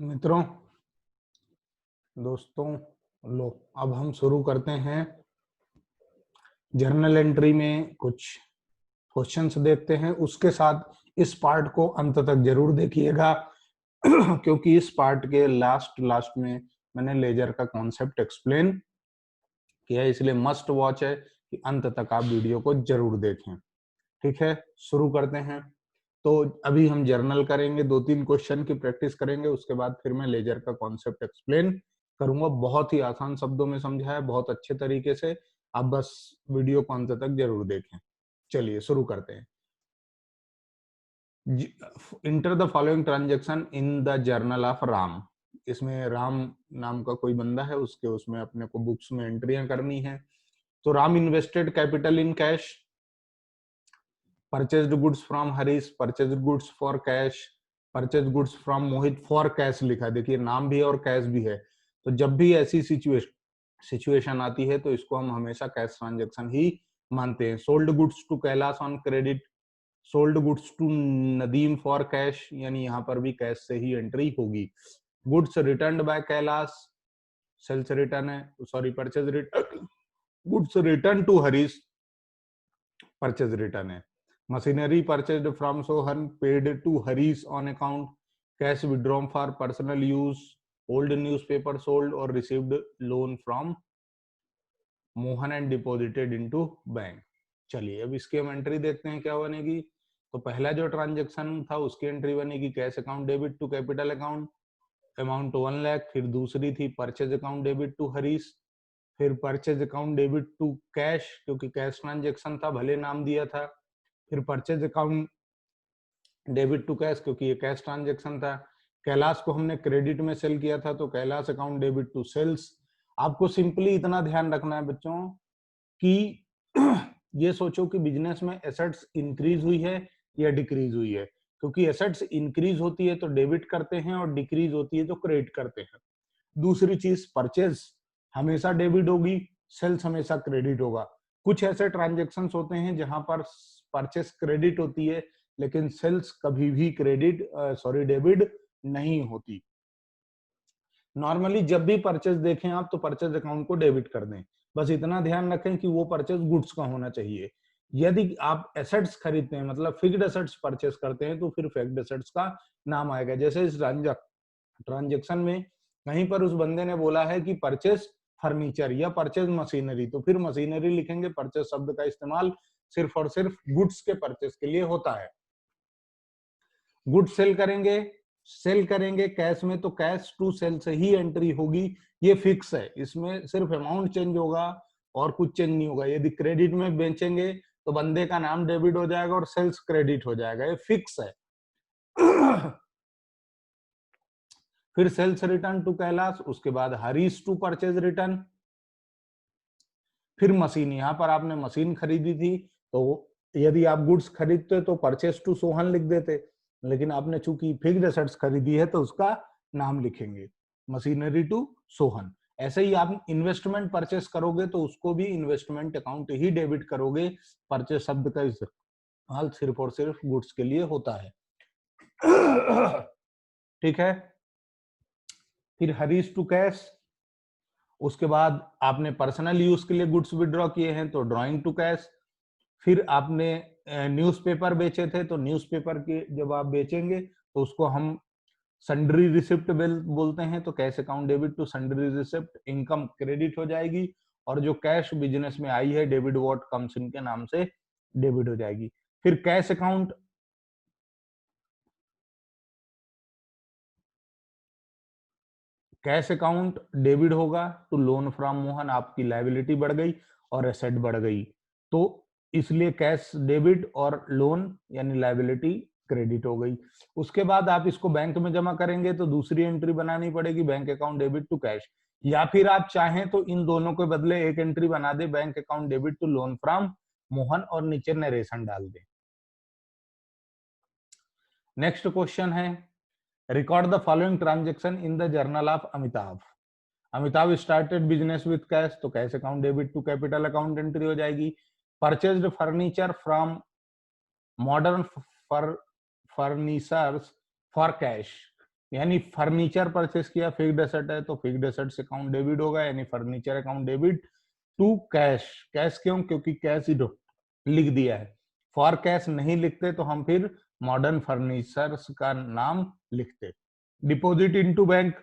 मित्रों, दोस्तों, लो अब हम शुरू करते हैं। जर्नल एंट्री में कुछ क्वेश्चंस देखते हैं, उसके साथ इस पार्ट को अंत तक जरूर देखिएगा क्योंकि इस पार्ट के लास्ट में मैंने लेजर का कॉन्सेप्ट एक्सप्लेन किया है, इसलिए मस्ट वॉच है कि अंत तक आप वीडियो को जरूर देखें। ठीक है, शुरू करते हैं। तो अभी हम जर्नल करेंगे, 2-3 क्वेश्चन की प्रैक्टिस करेंगे, उसके बाद फिर मैं लेजर का कॉन्सेप्ट एक्सप्लेन करूंगा। बहुत ही आसान शब्दों में समझा है, बहुत अच्छे तरीके से। आप बस वीडियो को अंत तक जरूर देखें। चलिए शुरू करते हैं। Enter the following transaction in the journal of Ram. इसमें राम नाम का कोई बंदा है, उसके उसमें अपने को बुक्स में एंट्रियां करनी है। तो Ram invested capital in cash, purchased goods from Harish, purchased goods for cash, purchase goods from Mohit for cash लिखा है। देखिए नाम भी है और कैश भी है, तो जब भी ऐसी सिचुएशन आती है तो इसको हम हमेशा कैश ट्रांजेक्शन ही मानते हैं। Sold goods to Kailash on credit, sold goods to Nadeem for cash, यानी यहाँ पर भी कैश से ही एंट्री होगी। Goods return by Kailash, sales return है, sorry purchase return, goods return to Harish, purchase return है। Machinery purchased from Sohan, paid to Harish on account, cash withdrawn for personal use, old newspaper sold और received loan from Mohan and deposited into bank. चलिए अब इसकी हम entry देखते हैं क्या बनेगी। तो पहला जो ट्रांजेक्शन था उसकी एंट्री बनेगी cash account debit to capital account, amount 1 lakh. फिर दूसरी थी purchase account debit to Harish, फिर purchase account debit to cash, क्योंकि कैश ट्रांजेक्शन था, भले नाम दिया था। फिर purchase account debit to cash, क्योंकि ये कैश ट्रांजेक्शन था। कैलाश को हमने क्रेडिट में सेल किया था, तो Kailash account debit to sales. आपको सिंपली इतना ध्यान रखना है बच्चों कि ये सोचो कि बिजनेस में एसेट्स इंक्रीज हुई है या डिक्रीज हुई है, क्योंकि एसेट्स इंक्रीज होती है तो डेबिट करते हैं और डिक्रीज होती है तो क्रेडिट करते हैं। दूसरी चीज, परचेज हमेशा डेबिट होगी, सेल्स हमेशा क्रेडिट होगा। कुछ ऐसे ट्रांजेक्शन होते हैं जहां पर परचेज क्रेडिट होती है लेकिन सेल्स कभी भी डेबिट नहीं होती। नॉर्मली जब भी परचेज देखें आप तो परचेज अकाउंट को डेबिट कर दें। बस इतना ध्यान रखें कि वो परचेज गुड्स का होना चाहिए। यदि आप एसेट्स खरीदते हैं, मतलब फिक्स्ड एसेट्स परचेज करते हैं, तो फिर फिक्स्ड एसेट्स का नाम आएगा। जैसे इस ट्रांजेक्शन में कहीं पर उस बंदे ने बोला है कि परचेज फर्नीचर या परचेज मशीनरी, तो फिर मशीनरी लिखेंगे। परचेज शब्द का इस्तेमाल सिर्फ और सिर्फ गुड्स के परचेज के लिए होता है। गुड्स सेल करेंगे कैश में, तो कैश टू सेल से ही एंट्री होगी, ये फिक्स है। इसमें सिर्फ अमाउंट चेंज होगा और कुछ चेंज नहीं होगा। यदि क्रेडिट में बेचेंगे तो बंदे का नाम डेबिट हो जाएगा और सेल्स क्रेडिट हो जाएगा, ये फिक्स है। फिर सेल्स रिटर्न टू कैलाश, उसके बाद हरीश टू परचेज रिटर्न। फिर मशीन, यहां पर आपने मशीन खरीदी थी तो यदि आप गुड्स खरीदते तो परचेज टू सोहन लिख देते, लेकिन आपने चूंकि फिक्स्ड एसेट्स खरीदी है तो उसका नाम लिखेंगे मशीनरी टू सोहन। ऐसे ही आप इन्वेस्टमेंट परचेस करोगे तो उसको भी इन्वेस्टमेंट अकाउंट ही डेबिट करोगे। परचेस शब्द का इस्तेमाल सिर्फ और सिर्फ गुड्स के लिए होता है। ठीक है। फिर हरीश टू कैश, उसके बाद आपने पर्सनल यूज के लिए गुड्स विड्रॉ किए हैं तो ड्रॉइंग टू कैश। फिर आपने न्यूज़पेपर बेचे थे तो न्यूज़पेपर के जब आप बेचेंगे तो उसको हम सन्ड्री रिसिप्ट बिल बोलते हैं, तो cash account debit to sundry receipt, income credit हो जाएगी और जो कैश बिजनेस में आई है डेबिट व्हाट कम्स इन के नाम से डेबिट हो जाएगी। फिर कैश अकाउंट डेबिट होगा टू लोन फ्रॉम मोहन, आपकी लायबिलिटी बढ़ गई और एसेट बढ़ गई, तो इसलिए कैश डेबिट और लोन यानी लायबिलिटी क्रेडिट हो गई। उसके बाद आप इसको बैंक में जमा करेंगे तो दूसरी एंट्री बनानी पड़ेगी, bank account debit to cash. या फिर आप चाहें तो इन दोनों के बदले एक एंट्री बना दे, bank account debit to loan from Mohan, और नीचे नरेशन डाल दे। नेक्स्ट क्वेश्चन है, record the following transaction in the journal of Amitabh. Amitabh started business with cash, तो cash account debit to capital account entry हो जाएगी। Purchased furniture from modern furnitures for cash, यानी furniture purchase किया, fixed asset है तो fixed assets account debit होगा, यानी furniture account debit to cash. Cash क्यों? क्योंकि कैश ही लिख दिया है। फॉर कैश नहीं लिखते तो हम फिर मॉडर्न फर्नीचर्स का नाम लिखते। डिपॉजिट इनटू बैंक,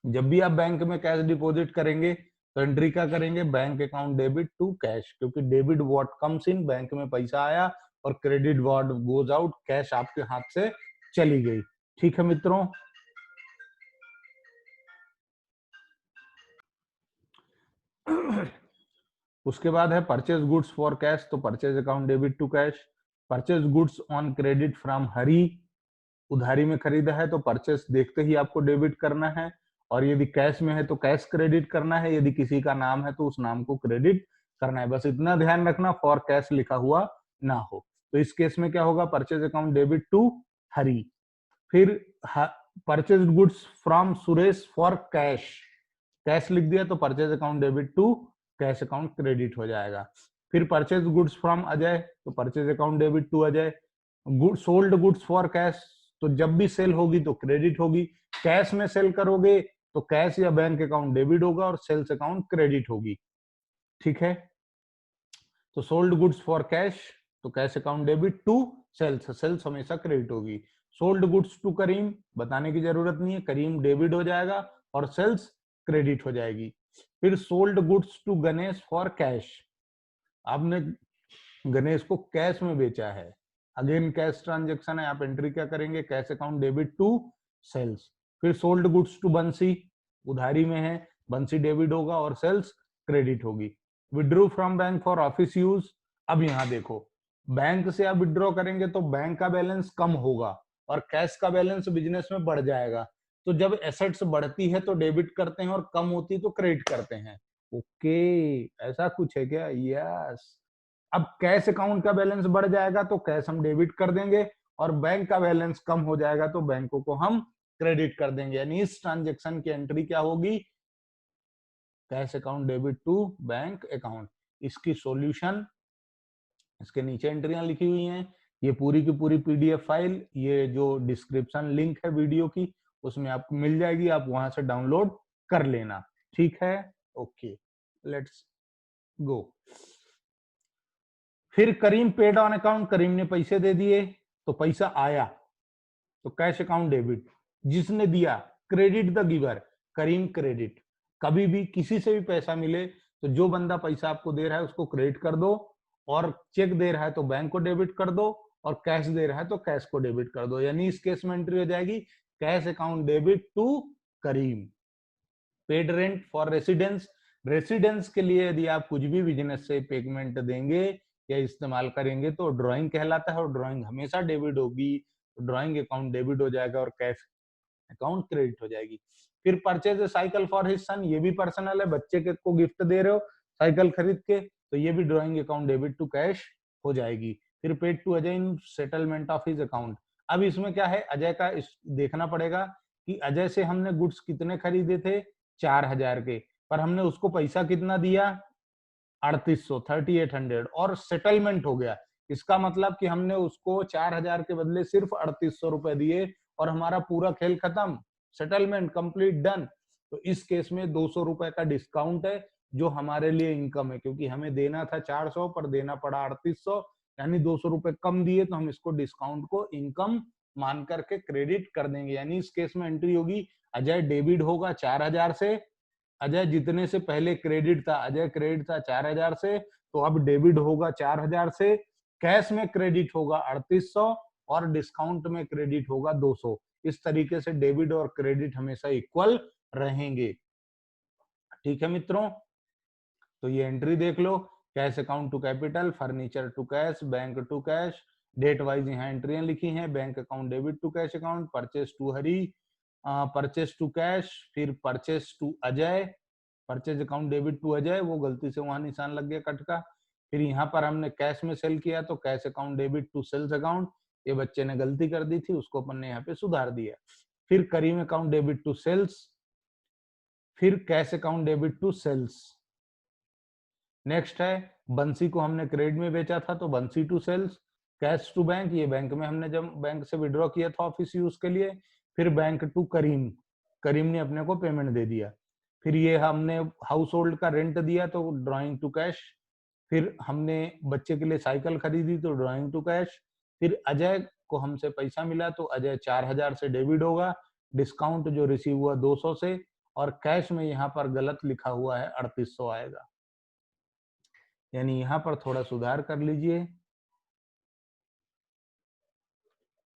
जब भी आप बैंक में कैश डिपॉजिट करेंगे तो एंट्री क्या करेंगे? Bank account debit to cash, क्योंकि debit what comes in, bank में पैसा आया, और credit what goes out, cash आपके हाथ से चली गई। ठीक है मित्रों। उसके बाद है परचेज गुड्स फॉर कैश, तो purchase account debit to cash. Purchase goods on credit from Hari, उधारी में खरीदा है तो परचेस देखते ही आपको डेबिट करना है, और यदि कैश में है तो कैश क्रेडिट करना है, यदि किसी का नाम है तो उस नाम को क्रेडिट करना है। बस इतना ध्यान रखना, फॉर कैश लिखा हुआ ना हो। तो इस केस में क्या होगा? Purchase account debit to Hari. फिर purchase goods from Suresh for cash, cash लिख दिया तो purchase account debit to cash account credit हो जाएगा। फिर परचेज गुड्स फ्रॉम अजय, तो purchase account debit to Ajay. Sold goods for cash, तो जब भी सेल होगी तो क्रेडिट होगी। कैश में सेल करोगे तो कैश या बैंक अकाउंट डेबिट होगा और सेल्स अकाउंट क्रेडिट होगी। ठीक है, तो सोल्ड गुड्स फॉर कैश, तो cash account debit to sales, sales हमेशा क्रेडिट होगी। सोल्ड गुड्स टू करीम, बताने की जरूरत नहीं है, करीम डेबिट हो जाएगा और सेल्स क्रेडिट हो जाएगी। फिर sold goods to Ganesh for cash, आपने गणेश को कैश में बेचा है, अगेन कैश ट्रांजेक्शन है, आप एंट्री क्या करेंगे? Cash account debit to sales. फिर सोल्ड गुड्स टू बंसी, उधारी में है, बंसी डेबिट होगा और सेल्स क्रेडिट होगी। Withdrew from bank for office use, अब यहाँ देखो, बैंक से आप विड्रॉ करेंगे तो बैंक का बैलेंस कम होगा और कैश का बैलेंस बिजनेस में बढ़ जाएगा। तो जब एसेट्स बढ़ती है तो डेबिट करते हैं और कम होती तो क्रेडिट करते हैं। ओके, ऐसा कुछ है क्या? यस। अब कैश अकाउंट का बैलेंस बढ़ जाएगा तो कैश हम डेबिट कर देंगे, और बैंक का बैलेंस कम हो जाएगा तो बैंकों को हम क्रेडिट कर देंगे। यानी इस ट्रांजेक्शन की एंट्री क्या होगी? Cash account debit to bank account. इसकी सॉल्यूशन इसके नीचे एंट्रियां लिखी हुई हैं, ये पूरी की पूरी पीडीएफ फाइल, ये जो डिस्क्रिप्शन लिंक है वीडियो की उसमें आपको मिल जाएगी, आप वहां से डाउनलोड कर लेना। ठीक है, ओके, लेट्स गो। फिर करीम पेड ऑन अकाउंट, करीम ने पैसे दे दिए तो पैसा आया तो कैश अकाउंट डेबिट, जिसने दिया credit the giver, Karim credit. कभी भी किसी से भी पैसा मिले तो जो बंदा पैसा आपको दे रहा है उसको क्रेडिट कर दो, और चेक दे रहा है तो बैंक को डेबिट कर दो, और कैश दे रहा है तो कैश को डेबिट कर दो। यानी इस केस में एंट्री हो जाएगी cash account debit to Karim. Paid rent for residence, residence के लिए यदि आप कुछ भी बिजनेस से पेमेंट देंगे या इस्तेमाल करेंगे तो ड्राइंग कहलाता है, और ड्राइंग हमेशा डेबिट होगी, ड्राइंग अकाउंट डेबिट हो जाएगा और कैश अकाउंट क्रेडिट हो जाएगी। फिर purchase cycle for his son, ये भी पर्सनल है, बच्चे के को गिफ्ट दे रहे हो साइकिल खरीद के, तो ये भी drawing account debit to cash हो जाएगी। फिर paid to Ajay in settlement of his account, अब इसमें क्या है, अजय का देखना पड़ेगा कि अजय से हमने गुड्स कितने खरीदे थे, 4000 के, पर हमने उसको पैसा कितना दिया, 3800, 3800, और सेटलमेंट हो गया। इसका मतलब कि हमने उसको 4000 के बदले सिर्फ 3800 रुपए दिए और हमारा पूरा खेल खत्म, सेटलमेंट कंप्लीट डन। तो इस केस में 200 रुपए का डिस्काउंट है जो हमारे लिए इनकम है, क्योंकि हमें देना था 400 पर देना पड़ा 3800, यानी 200 रुपए कम दिए तो हम इसको डिस्काउंट को इनकम मान करके क्रेडिट कर देंगे। यानी इस केस में एंट्री होगी अजय डेबिट होगा 4000 से, अजय जितने से पहले क्रेडिट था, अजय क्रेडिट था 4000 से, तो अब डेबिट होगा 4000 से, कैश में क्रेडिट होगा 3800 और डिस्काउंट में क्रेडिट होगा 200। इस तरीके से डेबिट और क्रेडिट हमेशा इक्वल रहेंगे। ठीक है मित्रों, तो ये एंट्री देख लो, cash account to capital, furniture to cash, bank to cash, date wise यहाँ एंट्रियां लिखी हैं, bank account debit to cash account, purchase to Hari, purchase to cash, फिर purchase to Ajay, purchase account debit to Ajay, वो गलती से वहां निशान लग गया कट का। फिर यहाँ पर हमने कैश में सेल किया तो cash account debit to sales account, ये बच्चे ने गलती कर दी थी उसको अपन ने यहाँ पे सुधार दिया। फिर Karim account debit to sales, फिर cash account debit to sales. Next है बंसी को हमने क्रेडिट में बेचा था तो Bansi to sales, cash to bank, ये बैंक में हमने जब बैंक से विड्रॉ किया था ऑफिस यूज के लिए, फिर बैंक टू करीम, करीम ने अपने को पेमेंट दे दिया। फिर ये हमने हाउस होल्ड का रेंट दिया तो ड्राइंग टू कैश। फिर हमने बच्चे के लिए साइकिल खरीदी तो ड्राइंग टू कैश। फिर अजय को हमसे पैसा मिला तो अजय 4000 से डेबिट होगा, डिस्काउंट जो रिसीव हुआ 200 से, और कैश में यहाँ पर गलत लिखा हुआ है 3800 आएगा। यानी यहाँ पर थोड़ा सुधार कर लीजिए,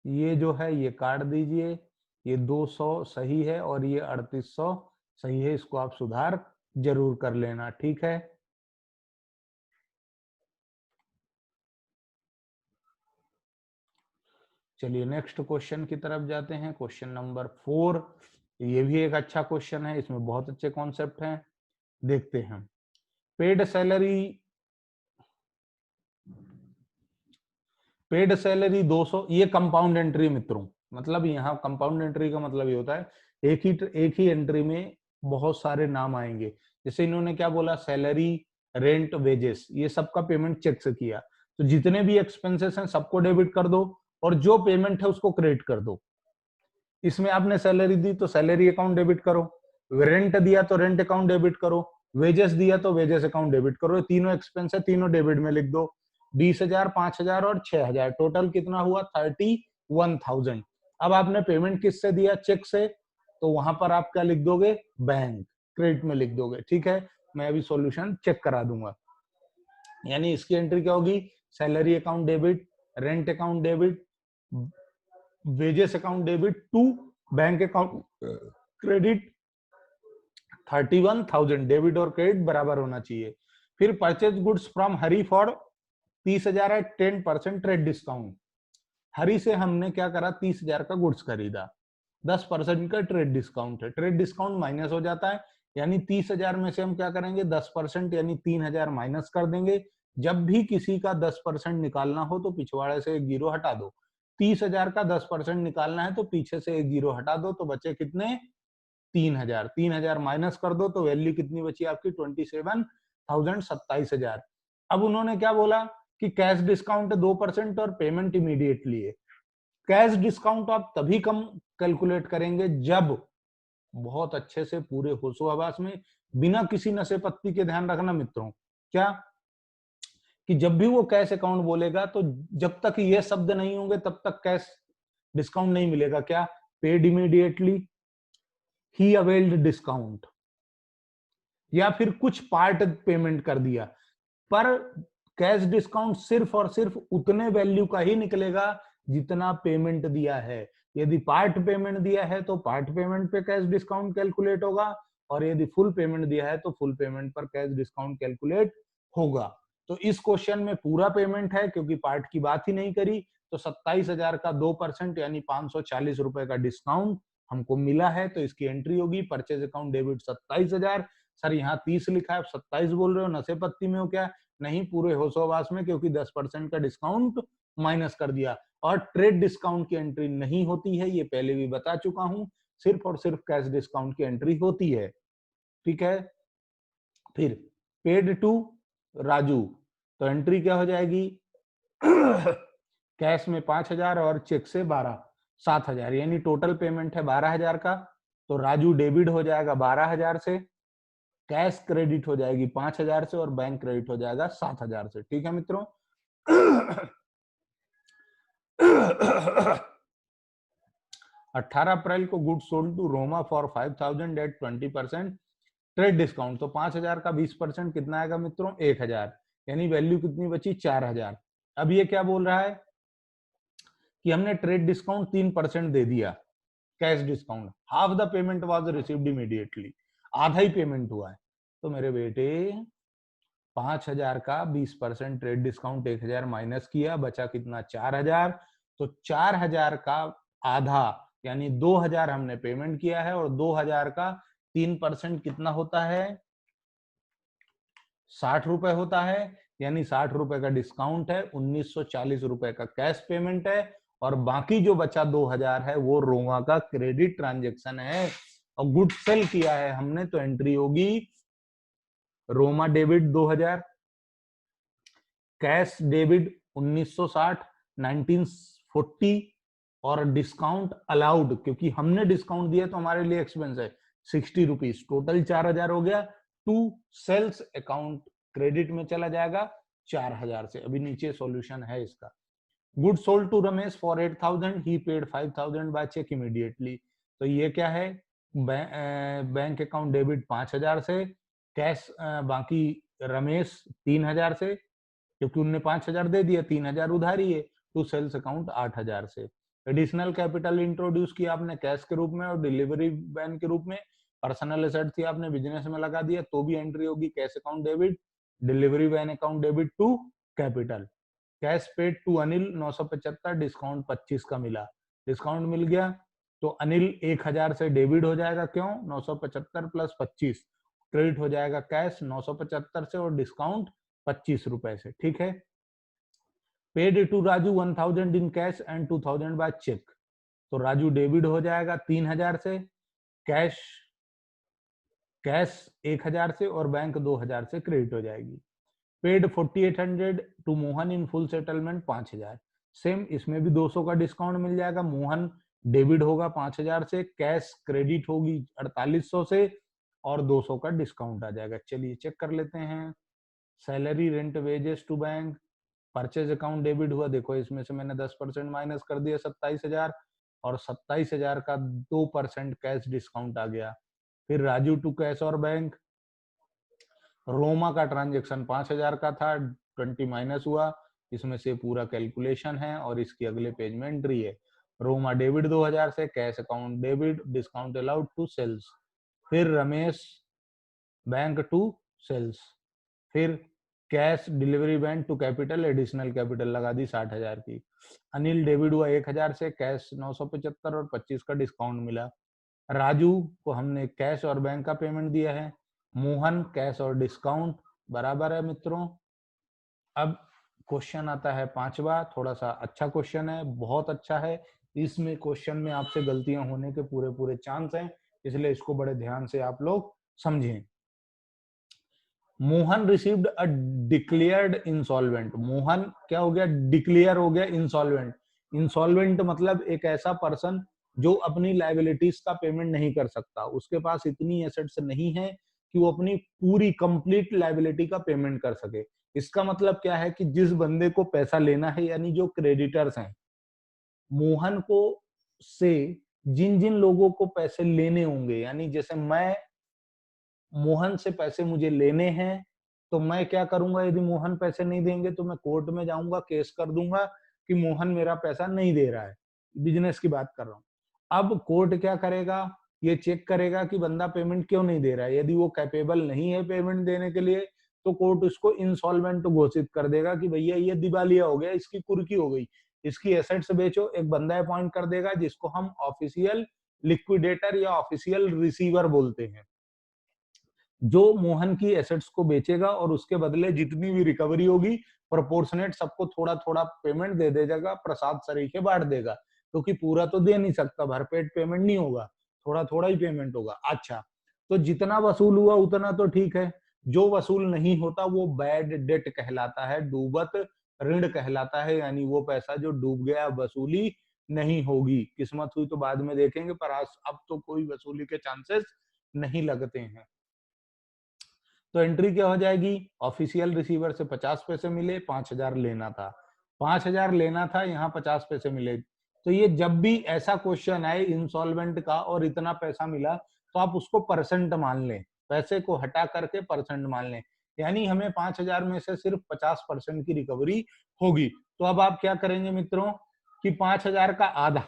ये जो है ये काट दीजिए, ये 200 सही है और ये 3800 सही है, इसको आप सुधार जरूर कर लेना, ठीक है। चलिए नेक्स्ट क्वेश्चन की तरफ जाते हैं, क्वेश्चन नंबर 4। ये भी एक अच्छा क्वेश्चन है, इसमें बहुत अच्छे कॉन्सेप्ट हैं, देखते हैं। पेड सैलरी 200, ये कंपाउंड एंट्री मित्रों, मतलब यहाँ कंपाउंड एंट्री का मतलब ये होता है एक ही एंट्री में बहुत सारे नाम आएंगे। जैसे इन्होंने क्या बोला, सैलरी, रेंट, वेजेस, ये सबका पेमेंट चेक से किया, तो जितने भी एक्सपेंसेस हैं सबको डेबिट कर दो और जो पेमेंट है उसको क्रेडिट कर दो। इसमें आपने सैलरी दी तो सैलरी अकाउंट डेबिट करो, रेंट दिया तो रेंट अकाउंट डेबिट करो, वेजेस दिया तो वेजेस अकाउंट डेबिट करो। तीनों एक्सपेंस है, तीनों डेबिट में लिख दो। 20,000, 5,000 और 6,000, टोटल कितना हुआ 31,000। अब आपने पेमेंट किससे दिया, चेक से, तो वहां पर आप क्या लिख दोगे, बैंक, क्रेडिट में लिख दोगे, ठीक है। मैं अभी सॉल्यूशन चेक करा दूंगा। यानी इसकी एंट्री क्या होगी, salary account debit, rent account debit, wages account debit to bank account credit. 31,000 debit और क्रेडिट बराबर होना चाहिए। फिर purchase goods from Hari for 30,000 है, 10% ट्रेड डिस्काउंट। हरी से हमने क्या करा, 30,000 का गुड्स खरीदा, 10% का ट्रेड डिस्काउंट है, ट्रेड डिस्काउंट माइनस हो जाता है, यानी 30,000 में से हम क्या करेंगे, 10% यानी 3,000 माइनस कर देंगे। जब भी किसी का 10% निकालना हो तो पिछवाड़े से एक जीरो हटा दो। 30,000 का 10% निकालना है तो पीछे से एक जीरो हटा दो, तो बचे कितने, 3,000। 3,000 माइनस कर दो तो वैल्यू कितनी बची आपकी, 27,000, 27,000। अब उन्होंने क्या बोला कि कैश डिस्काउंट 2% और पेमेंट इमीडिएटली है। कैश डिस्काउंट आप तभी कम कैलकुलेट करेंगे जब बहुत अच्छे से पूरे होशो हवास में, बिना किसी नशे पत्ती के, ध्यान रखना मित्रों, क्या कि जब भी वो कैश अकाउंट बोलेगा तो जब तक ये शब्द नहीं होंगे तब तक कैश डिस्काउंट नहीं मिलेगा। क्या, पेड इमीडिएटली, ही अवेल्ड डिस्काउंट, या फिर कुछ पार्ट पेमेंट कर दिया। पर कैश डिस्काउंट सिर्फ और सिर्फ उतने वैल्यू का ही निकलेगा जितना पेमेंट दिया है। यदि पार्ट पेमेंट दिया है तो पार्ट पेमेंट पे कैश डिस्काउंट कैलकुलेट होगा, और यदि फुल पेमेंट दिया है तो फुल पेमेंट पर कैश डिस्काउंट कैलकुलेट होगा। तो इस क्वेश्चन में पूरा पेमेंट है क्योंकि पार्ट की बात ही नहीं करी, तो 27,000 का 2% यानी 540 रुपए का डिस्काउंट हमको मिला है, तो इसकी एंट्री होगी परचेज अकाउंट डेबिट 27,000। सर यहाँ 30 लिखा है, 27 बोल रहे हो, नशे पत्ती में हो क्या, नहीं, पूरे होशोवास में, क्योंकि 10% का डिस्काउंट माइनस कर दिया। और ट्रेड डिस्काउंट की एंट्री नहीं होती है, ये पहले भी बता चुका हूं, सिर्फ और सिर्फ कैश डिस्काउंट की एंट्री होती है, ठीक है। फिर पेड टू राजू, तो एंट्री क्या हो जाएगी, कैश में 5,000 और चेक से 7,000, यानी टोटल पेमेंट है 12,000 का, तो राजू डेबिट हो जाएगा 12,000 से, कैश क्रेडिट हो जाएगी 5,000 से और बैंक क्रेडिट हो जाएगा 7,000 से, ठीक है मित्रों। 18 अप्रैल को good sold to Roma for 5,000 at 20% trade discount, तो 5,000 का 20% कितना आएगा मित्रों, 1,000, यानी वैल्यू कितनी बची, 4,000। अब ये क्या बोल रहा है कि हमने ट्रेड डिस्काउंट 3% दे दिया, cash discount, half the payment was received immediately, आधा ही पेमेंट हुआ है। तो मेरे बेटे 5,000 का 20% ट्रेड डिस्काउंट 1,000 माइनस किया, बचा कितना, 4,000। तो 4,000 का आधा यानी 2,000 हमने पेमेंट किया है, और 2,000 का 3% कितना होता है, 60 रुपए होता है, यानी 60 रुपए का डिस्काउंट है, 1,940 रुपए का कैश पेमेंट है, और बाकी जो बचा 2,000 है वो रोमा का क्रेडिट ट्रांजेक्शन है, और गुड सेल किया है हमने, तो एंट्री होगी रोमा डेबिट 2,000, कैश डेबिट 1960 1940, और डिस्काउंट अलाउड, क्योंकि हमने डिस्काउंट दिया तो हमारे लिए एक्सपेंस है 60 रुपीज, टोटल 4000 हो गया। टू सेल्स अकाउंट क्रेडिट में चला जाएगा 4000 से। अभी नीचे सॉल्यूशन है इसका। Good sold to Ramesh for 8000, he paid 5000 by cheque immediately. तो ये क्या है, बैंक अकाउंट डेबिट 5000 से, कैश बाकी रमेश 3000 से, क्योंकि उनने 5000 दे दिया, 3000 उधारी है। टू सेल्स अकाउंट 8000 से। एडिशनल कैपिटल इंट्रोड्यूस किया आपने कैश के रूप में और डिलीवरी वैन के रूप में। पर्सनल एसेट थी आपने बिजनेस में लगा दिया, तो भी एंट्री होगी cash account debit, delivery van account debit to capital. Cash paid to Anil 975, discount 25 का मिला, डिस्काउंट मिल गया तो अनिल 1000 से डेबिट हो जाएगा, क्यों 975 प्लस 25, क्रेडिट हो जाएगा कैश 975 से और डिस्काउंट 25 रुपए से। ठीक है। Paid to Raju 1000 in cash and 2000 by cheque, तो राजू डेबिट हो जाएगा 3000 से, कैश 1000 से और बैंक 2000 से क्रेडिट हो जाएगी। Paid 4800 to Mohan in full settlement 5000, same इसमें भी 200 का डिस्काउंट मिल जाएगा। मोहन डेबिट होगा 5000 से, कैश क्रेडिट होगी 4800 से और 200 का डिस्काउंट आ जाएगा। चलिए चेक कर लेते हैं। Salary rent wages to bank, purchase account debit हुआ, देखो इसमें से मैंने 10% माइनस कर दिया 27000 और 27000 का 2% कैश डिस्काउंट आ गया। फिर राजू टू कैश और बैंक, रोमा का ट्रांजेक्शन 5000 का था, 20 माइनस हुआ, इसमें से पूरा कैलकुलेशन है और इसकी अगले पेज में एंट्री है। रोमा डेबिट 2000 से, cash account debit, discount allowed to sales. फिर रमेश बैंक टू सेल्स, फिर cash delivery bank to capital, additional capital लगा दी 60000 की। अनिल डेबिट हुआ 1000 से, कैश 975 और 25 का डिस्काउंट मिला। राजू को हमने कैश और बैंक का पेमेंट दिया है। मोहन कैश और डिस्काउंट बराबर है मित्रों। अब क्वेश्चन आता है 5वां, थोड़ा सा अच्छा क्वेश्चन है, बहुत अच्छा है। इसमें क्वेश्चन में आपसे गलतियां होने के पूरे पूरे चांस हैं, इसलिए इसको बड़े ध्यान से आप लोग समझें। Mohan received a declared insolvent, Mohan क्या हो गया, डिक्लेयर हो गया इंसॉल्वेंट। इंसॉल्वेंट मतलब एक ऐसा पर्सन जो अपनी लाइबिलिटीज का पेमेंट नहीं कर सकता, उसके पास इतनी एसेट्स नहीं है कि वो अपनी पूरी कंप्लीट लाइबिलिटी का पेमेंट कर सके। इसका मतलब क्या है कि जिस बंदे को पैसा लेना है, यानी जो क्रेडिटर्स हैं, मोहन को से जिन जिन लोगों को पैसे लेने होंगे, यानी जैसे मैं मोहन से पैसे मुझे लेने हैं, तो मैं क्या करूंगा, यदि मोहन पैसे नहीं देंगे तो मैं कोर्ट में जाऊंगा, केस कर दूंगा कि मोहन मेरा पैसा नहीं दे रहा है। बिजनेस की बात कर रहा हूं। अब कोर्ट क्या करेगा, ये चेक करेगा कि बंदा पेमेंट क्यों नहीं दे रहा है। यदि वो कैपेबल नहीं है पेमेंट देने के लिए, तो कोर्ट उसको इंसॉल्वेंट घोषित कर देगा कि भैया ये दिवालिया हो गया, इसकी कुर्की हो गई, इसकी एसेट्स बेचो। एक बंदा अपॉइंट कर देगा जिसको हम ऑफिशियल लिक्विडेटर या ऑफिशियल रिसीवर बोलते हैं, जो मोहन की एसेट्स को बेचेगा और उसके बदले जितनी भी रिकवरी होगी प्रोपोर्शनेट सबको थोड़ा थोड़ा पेमेंट दे देगा, प्रसाद सरीखे बांट देगा, क्योंकि पूरा तो दे नहीं सकता, भरपेट पेमेंट नहीं होगा, थोड़ा थोड़ा ही पेमेंट होगा। अच्छा, तो जितना वसूल हुआ उतना तो ठीक है, जो वसूल नहीं होता वो बैड डेट कहलाता है, डूबत ऋण कहलाता है, यानी वो पैसा जो डूब गया वसूली नहीं होगी। किस्मत हुई तो बाद में देखेंगे, पर आज अब तो कोई वसूली के चांसेस नहीं लगते हैं। तो एंट्री क्या हो जाएगी, ऑफिशियल रिसीवर से 50 पैसे मिले, 5000 लेना था, 5000 लेना था, यहाँ 50 पैसे मिले। तो ये जब भी ऐसा क्वेश्चन आए इंसॉल्वेंट का और इतना पैसा मिला, तो आप उसको परसेंट मान लें, पैसे को हटा करके परसेंट मान लें, यानी हमें 5000 में से सिर्फ 50% की रिकवरी होगी। तो अब आप क्या करेंगे मित्रों कि 5000 का आधा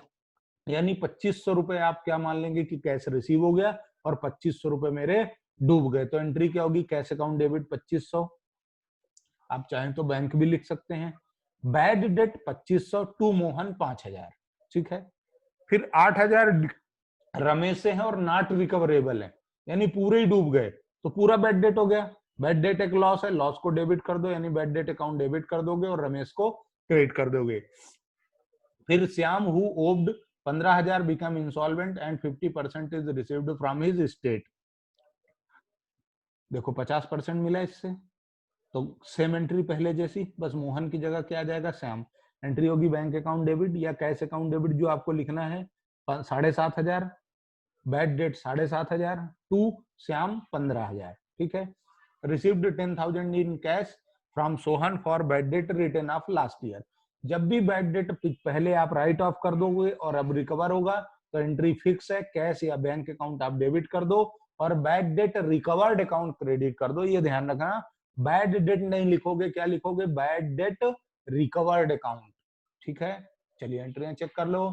यानी 2500 रुपए आप क्या मान लेंगे कि कैश रिसीव हो गया और 2500 रुपए मेरे डूब गए। तो एंट्री क्या होगी, कैश अकाउंट डेबिट 2500, आप चाहें तो बैंक भी लिख सकते हैं। बैड डेट 2500 टू मोहन 5000, ठीक है। फिर 8000 रमेश से है और नॉट रिकवरेबल है, यानी पूरे ही डूब गए, तो पूरा बैड डेट हो गया। बैड डेट एक लॉस है, लॉस को डेबिट कर दो, यानी बैड डेट अकाउंट डेबिट कर दोगे और रमेश को क्रेडिट कर दोगे। फिर Shyam who owed 15000 become insolvent and 50% is received from his state. देखो 50% मिला इससे, तो सेम एंट्री पहले जैसी, बस मोहन की जगह क्या आ जाएगा, श्याम। एंट्री होगी बैंक अकाउंट डेबिट या कैश अकाउंट डेबिट, जो आपको लिखना है 7,500, बैड डेट 7,500, टू श्याम 15,000। ठीक है। Received 10,000 in cash from Sohan for bad debt return of last year. जब भी बैड डेट पहले आप राइट ऑफ कर दोगे और अब रिकवर होगा तो एंट्री फिक्स है, कैश या बैंक अकाउंट आप डेबिट कर दो और bad debt recovered account credit कर दो। ये ध्यान रखना, बैड डेट नहीं लिखोगे, क्या लिखोगे, बैड डेट रिकवर्ड अकाउंट। ठीक है। चलिए एंट्रियां चेक कर लो।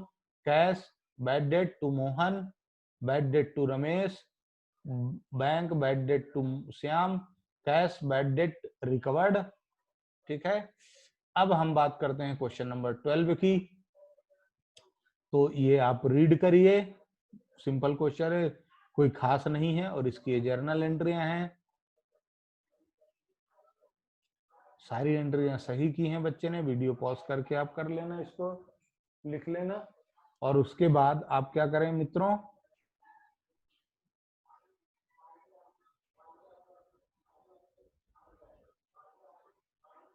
Cash bad debt to Mohan, bad debt to Ramesh, bank bad debt to Shyam, cash bad debt recovered. ठीक है। अब हम बात करते हैं क्वेश्चन नंबर 12 की। तो ये आप रीड करिए, सिंपल क्वेश्चन है, कोई खास नहीं है और इसकी जर्नल एंट्रियां हैं। सारी एंट्रियां सही की हैं बच्चे ने, वीडियो पॉज करके आप कर लेना, इसको लिख लेना और उसके बाद आप क्या करें मित्रों,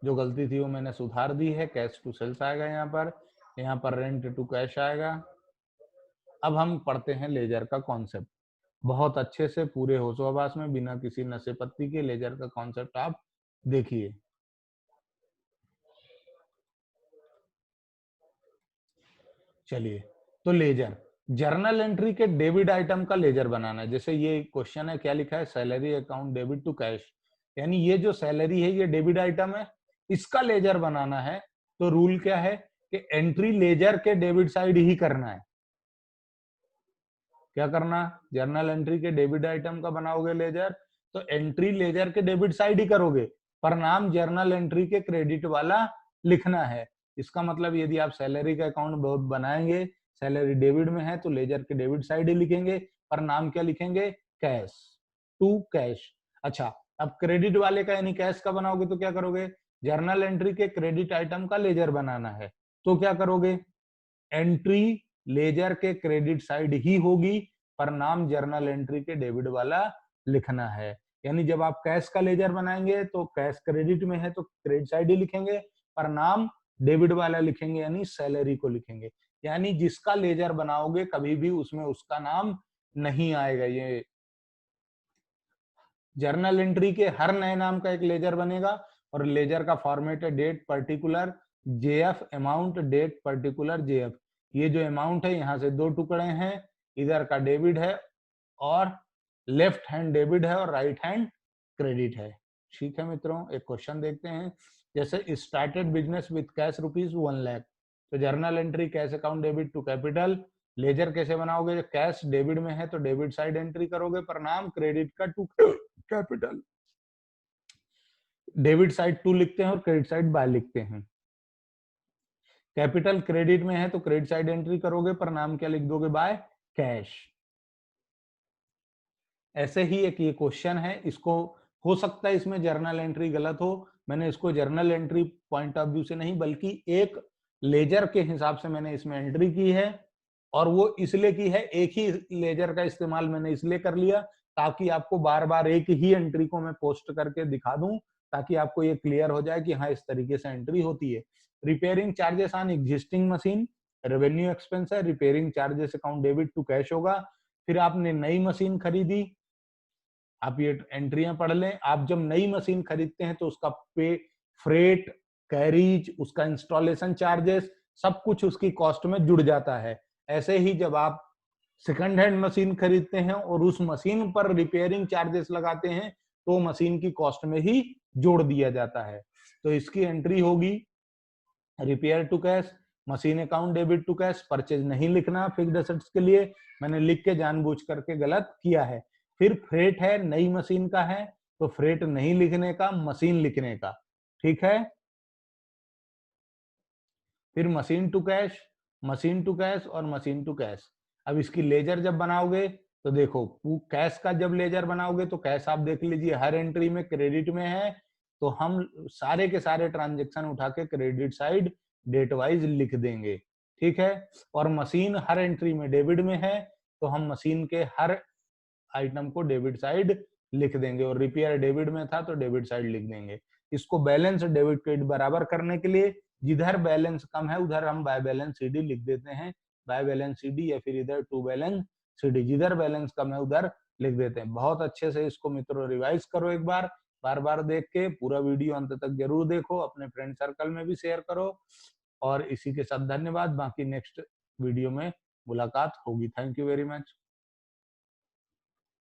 जो गलती थी वो मैंने सुधार दी है। कैश टू सेल्स आएगा यहाँ पर रेंट टू कैश आएगा। अब हम पढ़ते हैं लेजर का कॉन्सेप्ट बहुत अच्छे से, पूरे होशोहवास में, बिना किसी नशे पत्ती के लेजर का कॉन्सेप्ट आप देखिए। चलिए, तो लेजर, जर्नल एंट्री के डेबिट आइटम का लेजर बनाना है। जैसे ये क्वेश्चन है, क्या लिखा है, salary account debit to cash, यानी ये जो सैलरी है ये डेबिट आइटम है, इसका लेजर बनाना है। तो रूल क्या है कि एंट्री लेजर के डेबिट साइड ही करना है। क्या करना, जर्नल एंट्री के डेबिट आइटम का बनाओगे लेजर, तो एंट्री लेजर के डेबिट साइड ही करोगे, पर नाम जर्नल एंट्री के क्रेडिट वाला लिखना है। इसका मतलब यदि आप सैलरी का अकाउंट बनाएंगे, सैलरी डेबिट में है तो लेजर के डेबिट साइड ही लिखेंगे, पर नाम क्या लिखेंगे, कैश टू कैश। अच्छा, अब क्रेडिट वाले का यानी कैश का बनाओगे तो क्या करोगे, जर्नल एंट्री के क्रेडिट आइटम का लेजर बनाना है तो क्या करोगे, एंट्री लेजर के क्रेडिट साइड ही होगी, पर नाम जर्नल एंट्री के डेबिट वाला लिखना है। यानी जब आप कैश का लेजर बनाएंगे तो कैश क्रेडिट में है तो क्रेडिट साइड ही लिखेंगे, पर नाम डेबिट वाला लिखेंगे, यानी सैलरी को लिखेंगे। यानी जिसका लेजर बनाओगे कभी भी उसमें उसका नाम नहीं आएगा। ये जर्नल एंट्री के हर नए नाम का एक लेजर बनेगा और लेजर का फॉर्मेट है date particular JF, amount date particular JF. ये जो अमाउंट है यहाँ से दो टुकड़े हैं, इधर का डेबिट है और लेफ्ट हैंड डेबिट है और राइट हैंड क्रेडिट है। ठीक है मित्रों, एक क्वेश्चन देखते हैं। जैसे started business with cash ₹1 lakh, तो journal entry cash account debit to capital, ledger कैसे बनाओगे, कैश डेबिट में है तो डेबिट साइड एंट्री करोगे, पर नाम क्रेडिट का to capital, debit side to लिखते हैं और क्रेडिट साइड बाय लिखते हैं। कैपिटल क्रेडिट में है तो क्रेडिट साइड एंट्री करोगे, पर नाम क्या लिख दोगे, बाय कैश। ऐसे ही एक ये क्वेश्चन है, इसको हो सकता है इसमें जर्नल एंट्री गलत हो, मैंने इसको journal entry point of view से नहीं बल्कि एक लेजर के हिसाब से मैंने इसमें एंट्री की है, और वो इसलिए की है, एक ही लेजर का इस्तेमाल मैंने इसलिए कर लिया ताकि आपको बार बार एक ही एंट्री को मैं पोस्ट करके दिखा दूं, ताकि आपको ये क्लियर हो जाए कि हाँ इस तरीके से एंट्री होती है। Repairing charges on existing machine, revenue expense है, repairing charges account debit to cash होगा। फिर आपने नई मशीन खरीदी, आप ये एंट्रियां पढ़ लें, आप जब नई मशीन खरीदते हैं तो उसका पे, फ्रेट, कैरीज, उसका इंस्टॉलेशन चार्जेस, सब कुछ उसकी कॉस्ट में जुड़ जाता है। ऐसे ही जब आप सेकंड हैंड मशीन खरीदते हैं और उस मशीन पर रिपेयरिंग चार्जेस लगाते हैं तो मशीन की कॉस्ट में ही जोड़ दिया जाता है। तो इसकी एंट्री होगी repair to cash, machine account debit to cash, purchase नहीं लिखना फिक्स्ड एसेट्स के लिए, मैंने लिख के जानबूझ करके गलत किया है। फिर फ्रेट है, नई मशीन का है तो फ्रेट नहीं लिखने का, मशीन लिखने का। ठीक है। फिर machine to cash, machine to cash और मशीन टू कैश। अब इसकी लेजर जब बनाओगे तो देखो, कैश का जब लेजर बनाओगे तो कैश आप देख लीजिए हर एंट्री में क्रेडिट में है, तो हम सारे के सारे ट्रांजेक्शन उठा के क्रेडिट साइड डेट वाइज लिख देंगे। ठीक है। और मशीन हर एंट्री में डेबिट में है तो हम मशीन के हर आइटम को डेबिट साइड लिख देंगे, और रिपेयर डेबिट में था तो डेबिट साइड लिख देंगे। इसको बैलेंस डेबिट क्रेडिट बराबर करने के लिए जिधर बैलेंस कम है उधर हम बाय बैलेंस सीडी लिख देते हैं, बाय बैलेंस सीडी, या फिर इधर टू बैलेंस सीडी, जिधर बैलेंस कम है उधर लिख देते हैं। बहुत अच्छे से इसको मित्रों रिवाइज करो एक बार, बार बार देख के पूरा वीडियो अंत तक जरूर देखो, अपने फ्रेंड सर्कल में भी शेयर करो। और इसी के साथ धन्यवाद, बाकी नेक्स्ट वीडियो में मुलाकात होगी। Thank you very much.